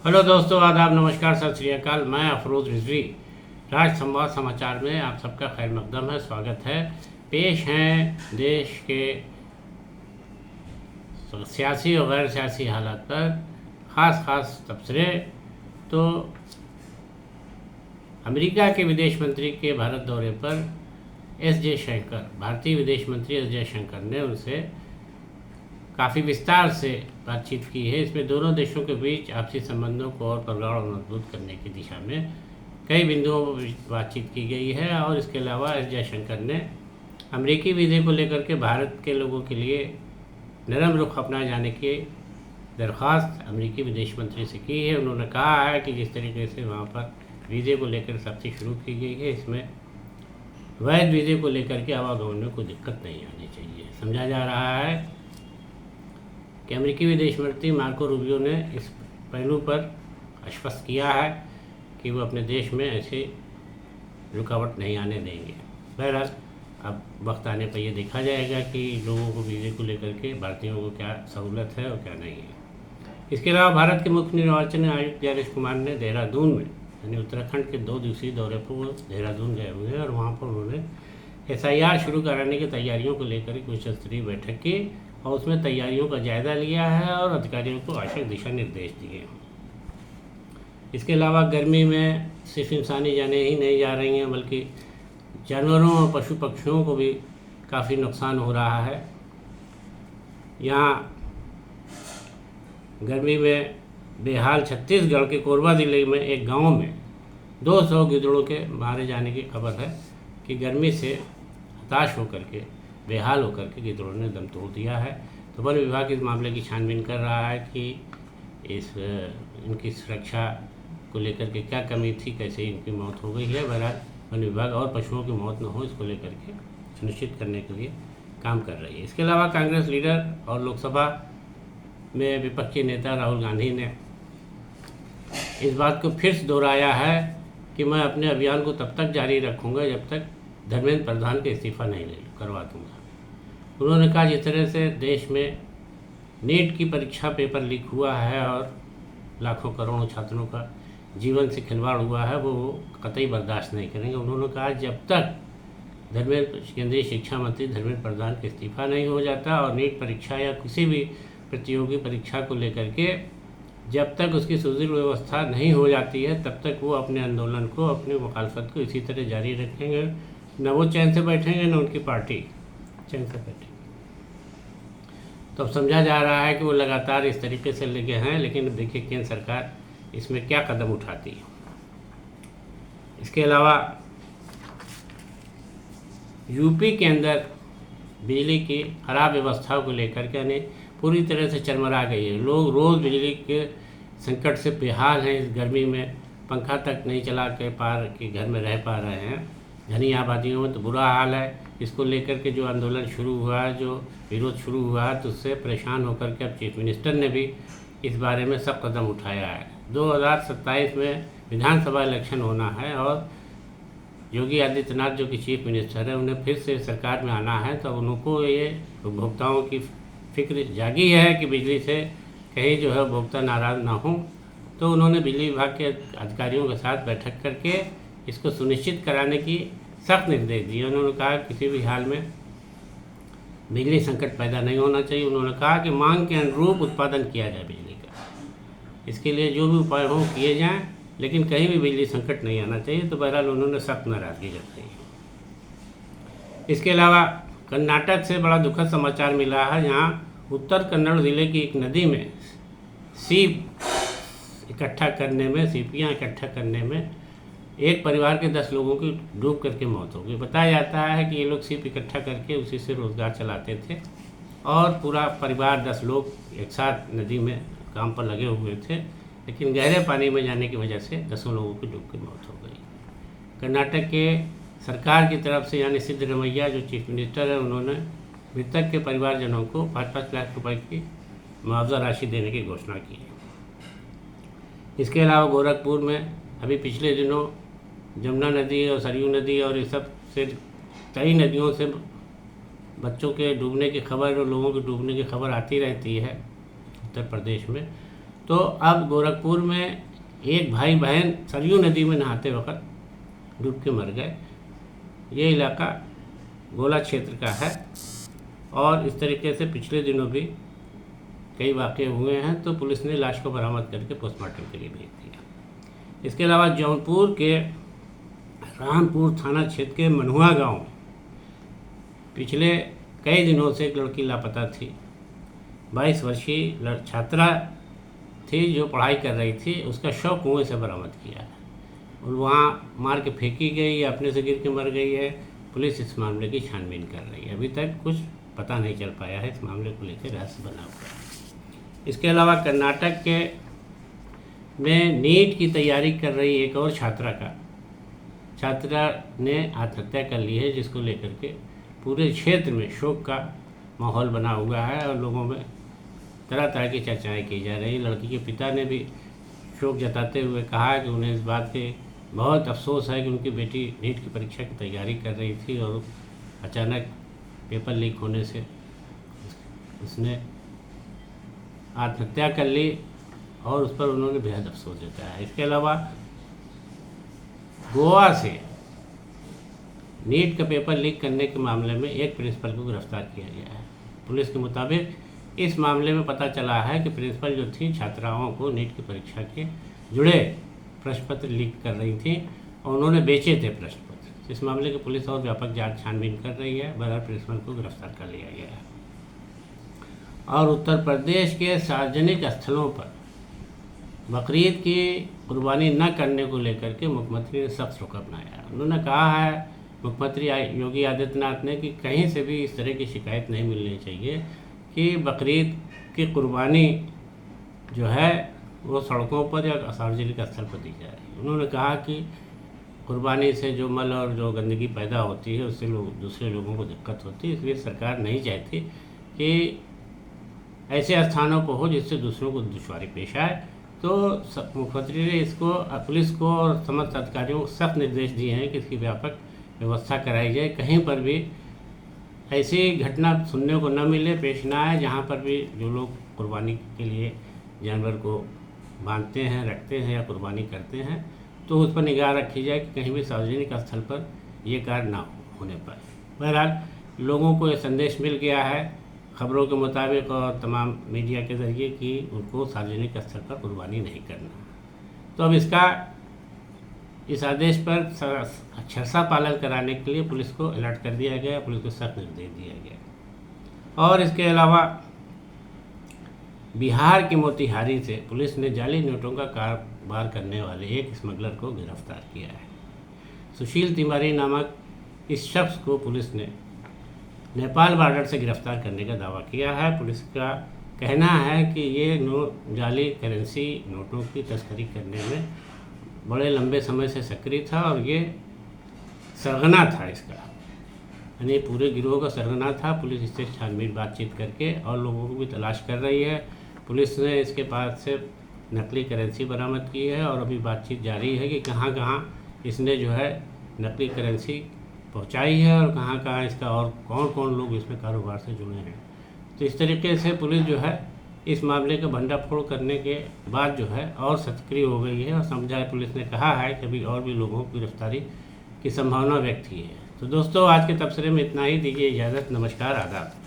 Hello दोस्तों, आदाब, नमस्कार, सत श्री अकाल। मैं अफरोज़ रिजवी राज संवाद समाचार में आप सबका खैर मकदम है, स्वागत है। पेश हैं देश के सियासी और गैर सियासी हालात पर ख़ास तबसरे। तो अमेरिका के विदेश मंत्री के भारत दौरे पर भारतीय विदेश मंत्री एस जयशंकर ने उनसे काफ़ी विस्तार से बातचीत की है। इसमें दोनों देशों के बीच आपसी संबंधों को और प्रगाढ़ और मजबूत करने की दिशा में कई बिंदुओं पर बातचीत की गई है। और इसके अलावा एस जयशंकर ने अमेरिकी वीज़े को लेकर के भारत के लोगों के लिए नरम रुख अपनाए जाने की दरख्वास्त अमेरिकी विदेश मंत्री से की है। उन्होंने कहा है कि जिस तरीके से वहाँ पर वीज़े को लेकर सख्ती शुरू की गई है, इसमें वैध वीज़े को लेकर के आवागमन में कोई दिक्कत नहीं आनी चाहिए। समझा जा रहा है कि अमेरिकी विदेश मंत्री मार्को रूबियो ने इस पहलू पर आश्वस्त किया है कि वो अपने देश में ऐसी रुकावट नहीं आने देंगे। बहरहाल अब वक्त आने पर यह देखा जाएगा कि लोगों को वीज़े को लेकर के भारतीयों को क्या सहूलत है और क्या नहीं है। इसके अलावा भारत के मुख्य निर्वाचन आयुक्त ज्ञानेश कुमार ने देहरादून में, यानी उत्तराखंड के 2 दिवसीय दौरे पर वो देहरादून गए हुए हैं और वहाँ पर उन्होंने SIR शुरू कराने की तैयारियों को लेकर एक उच्च स्तरीय बैठक की और उसमें तैयारियों का जायज़ा लिया है और अधिकारियों को आवश्यक दिशा निर्देश दिए हैं। इसके अलावा गर्मी में सिर्फ इंसानी जानें ही नहीं जा रही हैं, बल्कि जानवरों और पशु पक्षियों को भी काफ़ी नुकसान हो रहा है। यहाँ गर्मी में बेहाल छत्तीसगढ़ के कोरबा जिले में एक गांव में 200 गिद्धड़ों के मारे जाने की खबर है कि गर्मी से हताश होकर के, बेहाल होकर के गिद्धड़ों ने दम तोड़ दिया है। तो वन विभाग इस मामले की छानबीन कर रहा है कि इनकी सुरक्षा को लेकर के क्या कमी थी, कैसे इनकी मौत हो गई है। बहरहाल वन विभाग और पशुओं की मौत न हो, इसको लेकर के सुनिश्चित करने के लिए काम कर रही है। इसके अलावा कांग्रेस लीडर और लोकसभा में विपक्षी नेता राहुल गांधी ने इस बात को फिर से दोहराया है कि मैं अपने अभियान को तब तक जारी रखूँगा जब तक धर्मेंद्र प्रधान का इस्तीफ़ा नहीं करवा दूँगा। उन्होंने कहा जिस तरह से देश में नीट की परीक्षा पेपर लीक हुआ है और लाखों करोड़ों छात्रों का जीवन से खिलवाड़ हुआ है, वो कतई बर्दाश्त नहीं करेंगे। उन्होंने कहा जब तक केंद्रीय शिक्षा मंत्री धर्मेंद्र प्रधान का इस्तीफ़ा नहीं हो जाता और नीट परीक्षा या किसी भी प्रतियोगी परीक्षा को लेकर के जब तक उसकी सुदृढ़ व्यवस्था नहीं हो जाती है, तब तक वो अपने आंदोलन को, अपनी मुखालफत को इसी तरह जारी रखेंगे। न वो चैन से बैठेंगे, न उनकी पार्टी चैन से बैठेगी। तो अब समझा जा रहा है कि वो लगातार इस तरीके से लगे हैं, लेकिन देखिए केंद्र सरकार इसमें क्या कदम उठाती है। इसके अलावा यूपी के अंदर बिजली की खराब व्यवस्था को लेकर के यानी पूरी तरह से चरमरा गई है। लोग रोज़ बिजली के संकट से बेहाल हैं। इस गर्मी में पंखा तक नहीं चला के घर में रह पा रहे हैं। घनी आबादियों में तो बुरा हाल है। इसको लेकर के जो आंदोलन शुरू हुआ है, जो विरोध शुरू हुआ है, तो उससे परेशान होकर के अब चीफ मिनिस्टर ने भी इस बारे में सब कदम उठाया है। 2027 में विधानसभा इलेक्शन होना है और योगी आदित्यनाथ जो कि चीफ मिनिस्टर है, उन्हें फिर से सरकार में आना है। तो उनको ये उपभोक्ताओं की फिक्र जागी है कि बिजली से कहीं जो है उपभोक्ता नाराज़ ना हो। तो उन्होंने बिजली विभाग के अधिकारियों के साथ बैठक करके इसको सुनिश्चित कराने की सख्त निर्देश दिए। उन्होंने कहा किसी भी हाल में बिजली संकट पैदा नहीं होना चाहिए। उन्होंने कहा कि मांग के अनुरूप उत्पादन किया जाए बिजली का, इसके लिए जो भी उपाय हों किए जाएं, लेकिन कहीं भी बिजली संकट नहीं आना चाहिए। तो बहरहाल उन्होंने सख्त नाराज़गी जताई है। इसके अलावा कर्नाटक से बड़ा दुखद समाचार मिला है। यहाँ उत्तर कन्नड़ ज़िले की एक नदी में सीपियाँ इकट्ठा करने में एक परिवार के 10 लोगों की डूब करके मौत हो गई। बताया जाता है कि ये लोग सीप इकट्ठा करके उसी से रोज़गार चलाते थे और पूरा परिवार 10 लोग एक साथ नदी में काम पर लगे हुए थे, लेकिन गहरे पानी में जाने की वजह से 10 लोगों की डूब के मौत हो गई। कर्नाटक के सरकार की तरफ से यानी सिद्धरमैया जो चीफ मिनिस्टर है, उन्होंने मृतक के परिवारजनों को 5-5 लाख रुपए की मुआवजा राशि देने की घोषणा की है। इसके अलावा गोरखपुर में अभी पिछले दिनों जमुना नदी और सरयू नदी और ये सब से कई नदियों से बच्चों के डूबने की खबर और लोगों के डूबने की खबर आती रहती है उत्तर प्रदेश में। तो अब गोरखपुर में एक भाई बहन सरयू नदी में नहाते वक्त डूब के मर गए। ये इलाका गोला क्षेत्र का है और इस तरीके से पिछले दिनों भी कई वाक़े हुए हैं, तो पुलिस ने लाश को बरामद करके पोस्टमार्टम के लिए भेज दिया। इसके अलावा जौनपुर के रामपुर थाना क्षेत्र के मनुआ गांव में पिछले कई दिनों से एक लड़की लापता थी। 22 वर्षीय छात्रा थी जो पढ़ाई कर रही थी। उसका शव कुएं से बरामद किया है और वहाँ मार के फेंकी गई या अपने से गिर के मर गई है। पुलिस इस मामले की छानबीन कर रही है। अभी तक कुछ पता नहीं चल पाया है, इस मामले को लेकर रहस्य बना हुआ है। इसके अलावा कर्नाटक के में नीट की तैयारी कर रही एक और छात्रा ने आत्महत्या कर ली है, जिसको लेकर के पूरे क्षेत्र में शोक का माहौल बना हुआ है और लोगों में तरह तरह की चर्चाएं की जा रही। लड़की के पिता ने भी शोक जताते हुए कहा कि उन्हें इस बात के बहुत अफसोस है कि उनकी बेटी नीट की परीक्षा की तैयारी कर रही थी और अचानक पेपर लीक होने से उसने आत्महत्या कर ली और उस पर उन्होंने बेहद अफसोस जताया। इसके अलावा गोवा से नीट का पेपर लीक करने के मामले में एक प्रिंसिपल को गिरफ्तार किया गया है। पुलिस के मुताबिक इस मामले में पता चला है कि प्रिंसिपल जो थी छात्राओं को नीट की परीक्षा के जुड़े प्रश्न पत्र लीक कर रही थी और उन्होंने बेचे थे प्रश्न पत्र। इस मामले की पुलिस और व्यापक जांच छानबीन कर रही है। बहरहाल प्रिंसिपल को गिरफ्तार कर लिया गया है। और उत्तर प्रदेश के सार्वजनिक स्थलों पर बकरीद की कुर्बानी न करने को लेकर के मुख्यमंत्री ने सख्त रुख अपनाया। उन्होंने कहा है, मुख्यमंत्री योगी आदित्यनाथ ने, कि कहीं से भी इस तरह की शिकायत नहीं मिलनी चाहिए कि बकरीद की कुर्बानी जो है वो सड़कों पर या सार्वजनिक स्थल पर दी जा रही है। उन्होंने कहा कि कुर्बानी से जो मल और जो गंदगी पैदा होती है उससे दूसरे लोगों को दिक्कत होती है, इसलिए सरकार नहीं चाहती कि ऐसे स्थानों पर हो जिससे दूसरों को दुश्वारी पेश आए। तो मुख्यमंत्री ने इसको पुलिस को और समस्त अधिकारियों को सख्त निर्देश दिए हैं कि इसकी व्यापक व्यवस्था कराई जाए। कहीं पर भी ऐसी घटना सुनने को न मिले, पेश ना आए, जहाँ पर भी जो लोग कुर्बानी के लिए जानवर को बांधते हैं, रखते हैं या कुर्बानी करते हैं, तो उस पर निगाह रखी जाए कि कहीं भी सार्वजनिक स्थल पर ये कार्य ना होने पाए। बहरहाल लोगों को ये संदेश मिल गया है खबरों के मुताबिक और तमाम मीडिया के ज़रिए कि उनको सार्वजनिक स्तर पर कुर्बानी नहीं करना। तो अब इस आदेश पर अक्षरशः पालन कराने के लिए पुलिस को अलर्ट कर दिया गया, पुलिस को सख्त निर्देश दिया गया। और इसके अलावा बिहार के मोतिहारी से पुलिस ने जाली नोटों का कारोबार करने वाले एक स्मगलर को गिरफ्तार किया है। सुशील तिवारी नामक इस शख्स को पुलिस ने नेपाल बॉर्डर से गिरफ्तार करने का दावा किया है। पुलिस का कहना है कि ये जाली करेंसी नोटों की तस्करी करने में बड़े लंबे समय से सक्रिय था और ये सरगना था इसका, यानी पूरे गिरोह का सरगना था। पुलिस इससे छानबीन बातचीत करके और लोगों को भी तलाश कर रही है। पुलिस ने इसके पास से नकली करेंसी बरामद की है और अभी बातचीत जारी है कि कहाँ कहाँ इसने जो है नकली करेंसी पहुंचाई है और कहाँ कहाँ इसका और कौन कौन लोग इसमें कारोबार से जुड़े हैं। तो इस तरीके से पुलिस जो है इस मामले का भंडाफोड़ करने के बाद जो है और सक्रिय हो गई है और समझा है, पुलिस ने कहा है कि अभी और भी लोगों की गिरफ्तारी की संभावना व्यक्त की है। तो दोस्तों, आज के तबसरे में इतना ही। दीजिए इजाज़त। नमस्कार, आदाब।